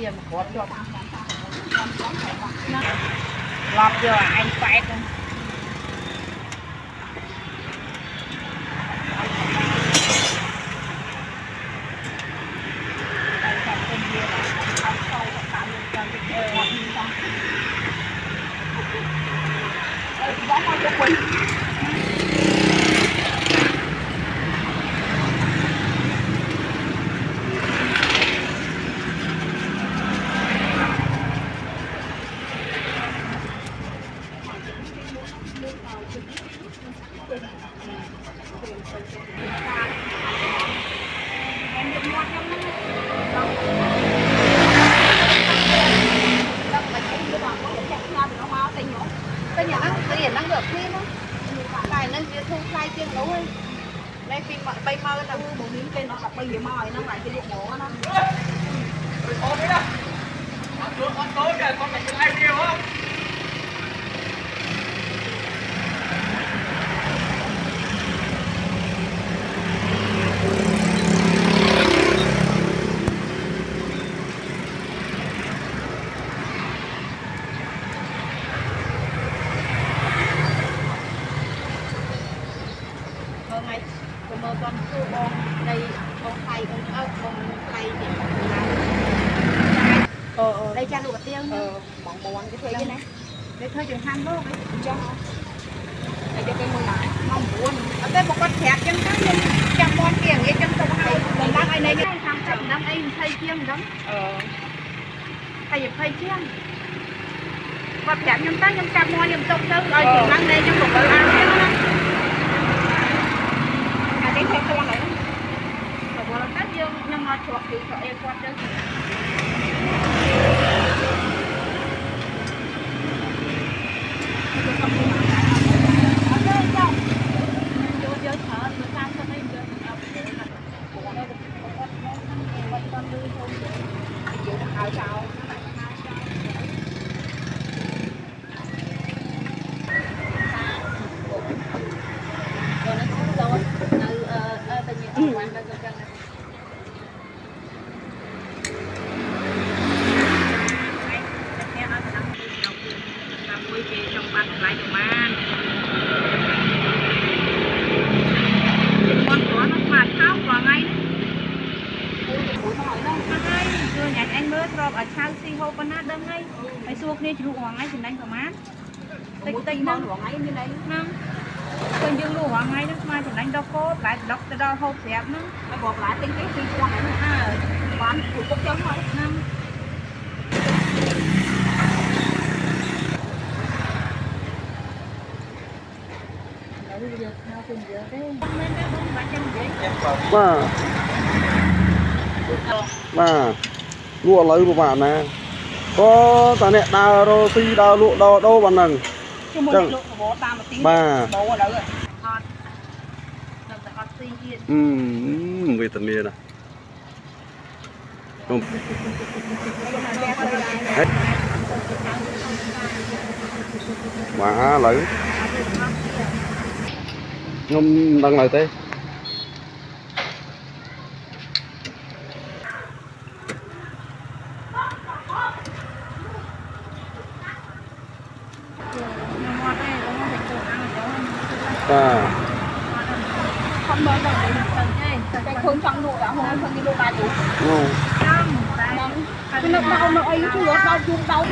kia mà có cho lọt giờ anh phải không cái nhà năng tiền năng được thêm không? Phải nên việc thu khai tiền đâu ấy. Đây phim mà bay mơ là một miếng cây nó là bay về mồi nó lại cái điện bố nó. Con đấy đó. Con tối kìa, con phải ai kêu không? Mơ con thu bông đây con thay con ớt con thay thì đây cha được tiêu nữa bọn cái thuê cái này để thuê chừng 2 lô đấy cho để cho cái mưa lại mong buồn ở đây một con thẹt chân cái lên trăm con tiền cái chân tông hay mình đang ai này cái thằng chậm đang ai thay chiêng đó thay chiêng con thẹt nhân ta nhân trăm mua nhân tông đâu rồi chỉ mang đây trong một bữa ăn thế đó cái theo con này nó bỏ cắt dương nhưng mà chuột thì cho em quạt đấy ở chào si hô con nát đâm ngay phải suộc nên chịu hoàng ngay thì đánh của má tinh tinh nó hoàng ngay như đấy năm con dương lụa hoàng ngay nó mai thì đánh đau cốt lại đọc cái đau hộp xẹp nó phải buộc lại tinh cái si hoàng ngay nữa bán của cốc chấm rồi năm mà lụa lấy của bạn nè có ta nè đào rô ti đào lụa đào đâu bạn nằng bà về tận miền à không mà lấy ngâm đang lại thế không bao giờ cái khung trong lụa đã không đi lụa ba chủ cái nước đau nó ấy chứ đau chung đau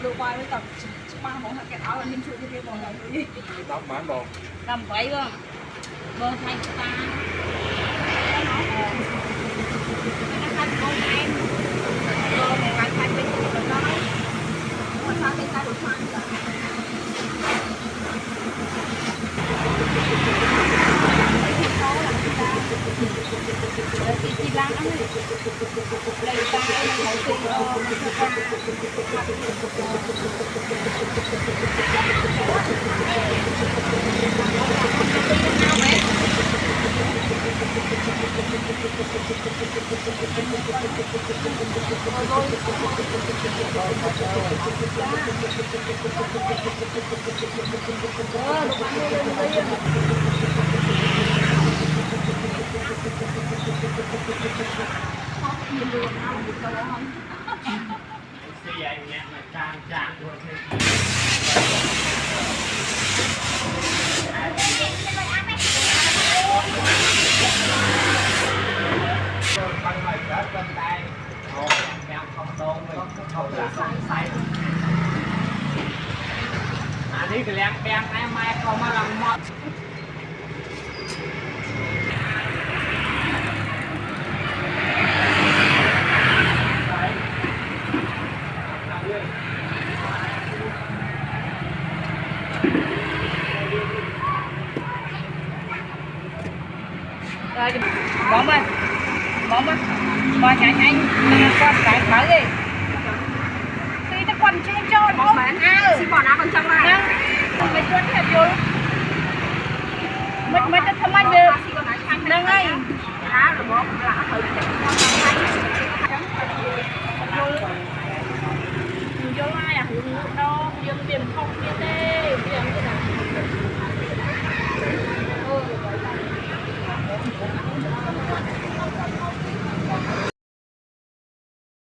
được qua với tập ba món hạt kẹt áo là liên chuyện như thế còn là gì đắp mán bò cầm vậy không bơ thay ta nó thành con em bơ này lại thay bên của nó mà sao bên ta được khoan cả chị Lan ăn lấy tay hậu thì đi cái lem beng này mai không mà làm mọt rồi bóng ơi coi nhà anh con cái thở đi thì nó còn chưa cho nó bán xin bỏ ra còn trong này mình chuẩn hết rồi mìnhจะทำไมเด้อนั่งไงร้านหรือบอกร้านthử vô ai à hưởng đâu dân tiền không kia tê